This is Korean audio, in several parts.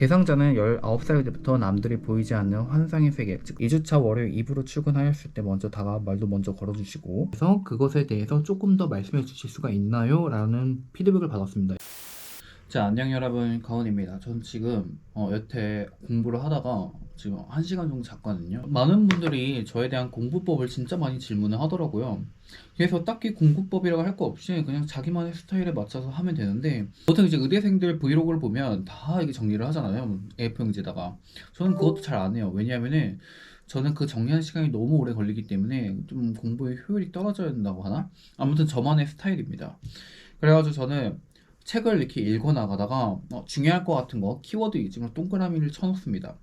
대상자는 19살 때부터 남들이 보이지 않는 환상의 세계, 즉 2주차 월요일 2부로 출근하였을 때 먼저 다가와 말도 먼저 걸어주시고, 그래서 그것에 대해서 조금 더 말씀해 주실 수가 있나요? 라는 피드백을 받았습니다. 자, 안녕 여러분, 가온입니다. 전 지금 여태 공부를 하다가 지금 1시간 정도 잤거든요. 많은 분들이 저에 대한 공부법을 진짜 많이 질문을 하더라고요. 그래서 딱히 공부법이라고 할 거 없이 그냥 자기만의 스타일에 맞춰서 하면 되는데, 보통 이제 의대생들 브이로그를 보면 다 이게 정리를 하잖아요. A4용지에다가. 저는 그것도 잘 안 해요. 왜냐하면은 저는 그 정리하는 시간이 너무 오래 걸리기 때문에 좀 공부의 효율이 떨어져야 된다고 하나? 아무튼 저만의 스타일입니다. 그래가지고 저는 책을 이렇게 읽어 나가다가 중요할 것 같은 거 키워드 위주로 동그라미를 쳐놓습니다.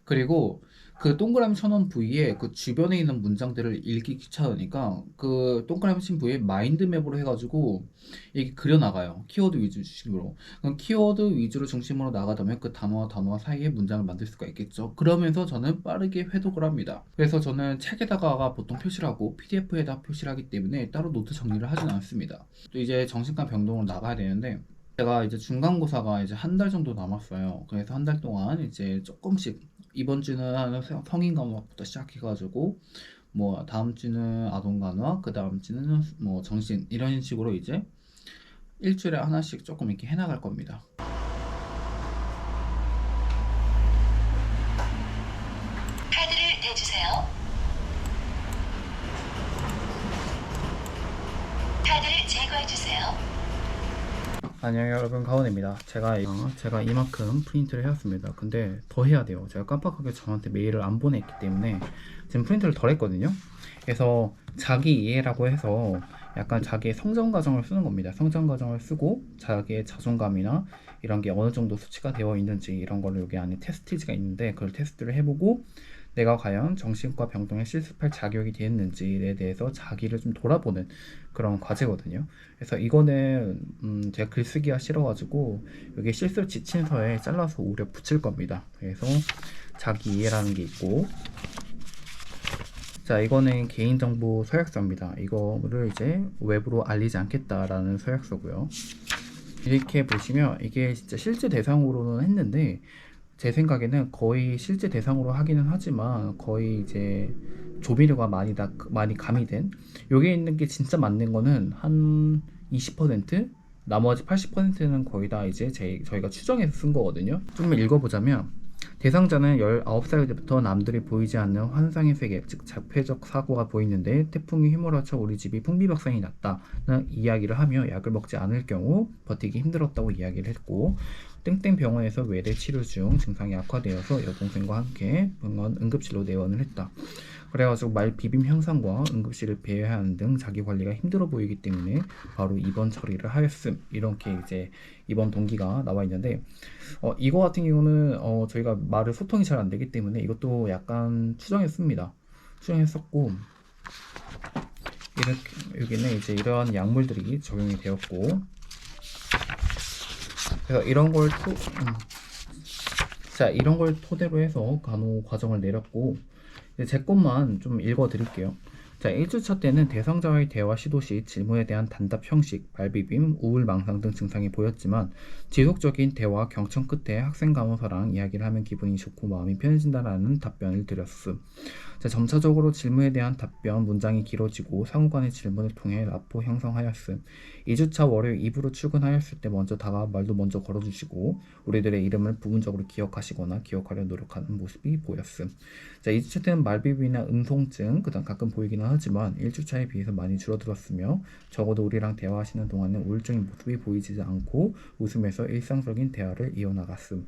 그리고 그 동그라미 쳐놓은 부위에 그 주변에 있는 문장들을 읽기 귀찮으니까 그 동그라미 친 부위에 마인드맵으로 해가지고 이게 그려나가요. 키워드 위주로. 그럼 키워드 위주로 중심으로 나가다 보면 그 단어와 단어와 사이에 문장을 만들 수가 있겠죠. 그러면서 저는 빠르게 회독을 합니다. 그래서 저는 책에다가 보통 표시를 하고 PDF에다 표시를 하기 때문에 따로 노트 정리를 하진 않습니다. 또 이제 정신과 병동으로 나가야 되는데 제가 이제 중간고사가 이제 한 달 정도 남았어요. 그래서 한 달 동안 이제 조금씩 이번 주는 성인 과목부터 시작해가지고 뭐 다음 주는 아동 간호, 그 다음 주는 뭐 정신 이런 식으로 이제 일주일에 하나씩 조금 이렇게 해나갈 겁니다. 카드를 대주세요. 카드를 제거해주세요. 안녕 여러분, 가온입니다. 제가 이만큼 프린트를 해왔습니다. 근데 더 해야 돼요. 제가 깜빡하게 저한테 메일을 안 보냈기 때문에 지금 프린트를 덜 했거든요. 그래서 자기 이해라고 해서 약간 자기의 성장 과정을 쓰는 겁니다. 성장 과정을 쓰고 자기의 자존감이나 이런 게 어느 정도 수치가 되어 있는지 이런 거를 여기 안에 테스트지가 있는데 그걸 테스트를 해보고 내가 과연 정신과 병동에 실습할 자격이 되었는지에 대해서 자기를 좀 돌아보는 그런 과제거든요. 그래서 이거는 제가 글쓰기가 싫어가지고 여기 실습 지침서에 잘라서 오려 붙일 겁니다. 그래서 자기 이해라는 게 있고, 자, 이거는 개인정보 서약서입니다. 이거를 이제 외부로 알리지 않겠다라는 서약서고요. 이렇게 보시면 이게 진짜 실제 대상으로는 했는데 제 생각에는 거의 실제 대상으로 하기는 하지만 거의 이제 조미료가 많이 가미된, 여기에 있는 게 진짜 맞는 거는 한 20%, 나머지 80%는 거의 다 이제 저희가 추정해서 쓴 거거든요. 좀 읽어보자면, 대상자는 19살 때부터 남들이 보이지 않는 환상의 세계, 즉 자폐적 사고가 보이는데 태풍이 휘몰아쳐 우리 집이 풍비박산이 났다는 이야기를 하며 약을 먹지 않을 경우 버티기 힘들었다고 이야기를 했고, 땡땡 병원에서 외래 치료 중 증상이 악화되어서 여동생과 함께 병원 응급실로 내원을 했다. 그래가지고 말 비빔 현상과 응급실을 배회하는 등 자기 관리가 힘들어 보이기 때문에 바로 입원 처리를 하였음, 이렇게 이제 입원 동기가 나와 있는데 이거 같은 경우는 저희가 말을 소통이 잘 안 되기 때문에 이것도 약간 추정했습니다. 추정했었고, 이렇게 여기는 이제 이러한 약물들이 적용이 되었고, 그래서 이런 걸 토대로 해서 간호 과정을 내렸고, 이제 제 것만 좀 읽어 드릴게요. 자, 1주차 때는 대상자와의 대화 시도 시 질문에 대한 단답 형식, 말비빔, 우울, 망상 등 증상이 보였지만 지속적인 대화 경청 끝에 학생 간호사랑 이야기를 하면 기분이 좋고 마음이 편해진다라는 답변을 드렸음. 자, 점차적으로 질문에 대한 답변 문장이 길어지고 상호간의 질문을 통해 라포 형성하였음. 2주차 월요일 2부로 출근하였을 때 먼저 다가와 말도 먼저 걸어주시고 우리들의 이름을 부분적으로 기억하시거나 기억하려 노력하는 모습이 보였음. 자, 2주차 때는 말비빔이나 음성증 그다음 가끔 보이기는 하지만 1주차에 비해서 많이 줄어들었으며 적어도 우리랑 대화하시는 동안은 우울증의 모습이 보이지 않고 웃으면서 일상적인 대화를 이어나갔음.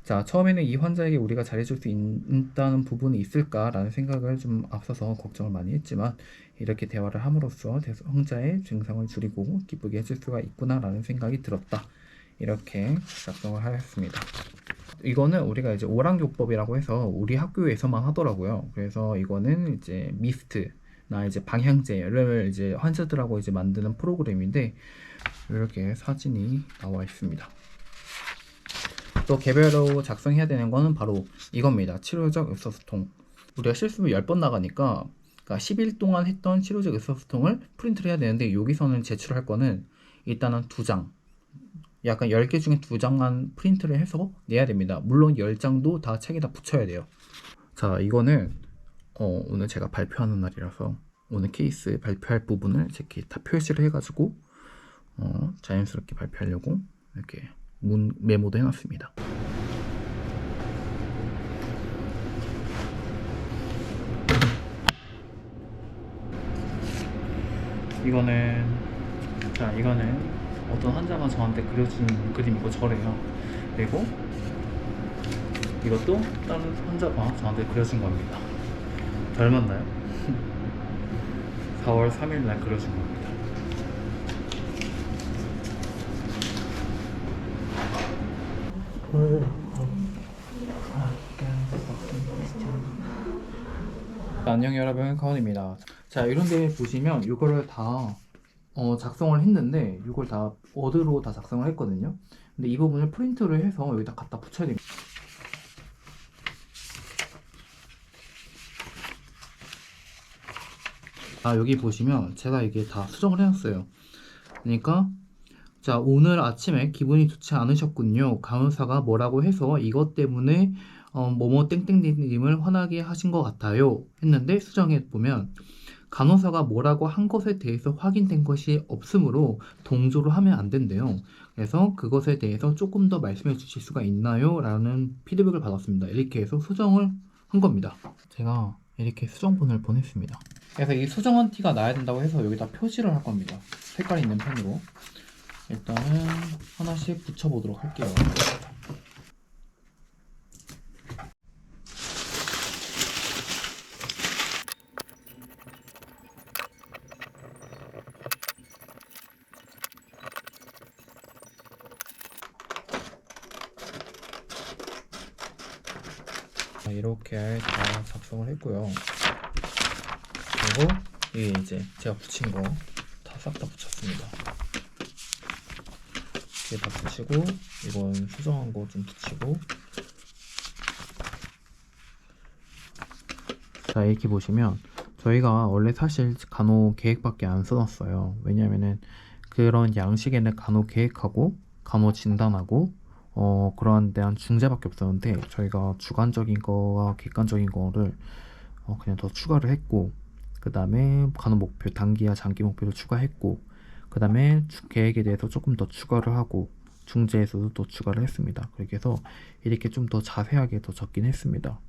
자, 처음에는 이 환자에게 우리가 잘해줄 수 있다는 부분이 있을까라는 생각을 좀 앞서서 걱정을 많이 했지만 이렇게 대화를 함으로써 환자의 증상을 줄이고 기쁘게 해줄 수가 있구나라는 생각이 들었다. 이렇게 작성을 하였습니다. 이거는 우리가 이제 오랑요법이라고 해서 우리 학교에서만 하더라고요. 그래서 이거는 이제 미스트나 이제 방향제를 이제 환자들하고 이제 만드는 프로그램인데 이렇게 사진이 나와 있습니다. 또 개별로 작성해야 되는 거는 바로 이겁니다. 치료적 의사소통. 우리가 실습을 10번 나가니까 그러니까 10일 동안 했던 치료적 의사소통을 프린트를 해야 되는데 여기서는 제출할 거는 일단은 2장, 약간 10개 중에 2장만 프린트를 해서 내야 됩니다. 물론 10장도 다 책에다 붙여야 돼요. 자, 이거는 오늘 제가 발표하는 날이라서 오늘 케이스 발표할 부분을 이렇게 다 표시를 해가지고 자연스럽게 발표하려고 이렇게 메모도 해놨습니다. 이거는 어떤 환자가 저한테 그려준 그림이고 저래요. 그리고 이것도 다른 환자가 저한테 그려준 겁니다. 닮았나요? 4월 3일 날 그려준 겁니다. 안녕 여러분, 카운입니다. 자, 이런데 보시면 이거를 다 작성을 했는데 이걸 다 워드로 다 작성을 했거든요. 근데 이 부분을 프린트를 해서 여기다 갖다 붙여야 됩니다. 여기 보시면 제가 이게 다 수정을 해놨어요. 그러니까 자, 오늘 아침에 기분이 좋지 않으셨군요. 간호사가 뭐라고 해서 이것 때문에 뭐뭐 땡땡님을 화나게 하신 것 같아요 했는데, 수정해 보면 간호사가 뭐라고 한 것에 대해서 확인된 것이 없으므로 동조를 하면 안 된대요. 그래서 그것에 대해서 조금 더 말씀해 주실 수가 있나요? 라는 피드백을 받았습니다. 이렇게 해서 수정을 한 겁니다. 제가 이렇게 수정본을 보냈습니다. 그래서 이 수정한 티가 나야 된다고 해서 여기다 표시를 할 겁니다. 색깔 있는 펜으로. 일단은 하나씩 붙여보도록 할게요. 이렇게 다 작성을 했고요. 그리고 이게 이제 제가 붙인 거 다 싹 다 붙였습니다. 이게 다 붙이고, 이건 수정한 거 좀 붙이고. 자, 이렇게 보시면 저희가 원래 사실 간호 계획밖에 안 써놨어요. 왜냐면은 그런 양식에는 간호 계획하고 간호 진단하고 그런 데한 중재밖에 없었는데, 저희가 주관적인 거와 객관적인 거를 그냥 더 추가를 했고, 그 다음에 간호 목표, 단기와 장기 목표를 추가했고, 그 다음에 계획에 대해서 조금 더 추가를 하고, 중재에서도 또 추가를 했습니다. 그렇게 해서 이렇게 좀 더 자세하게 더 적긴 했습니다.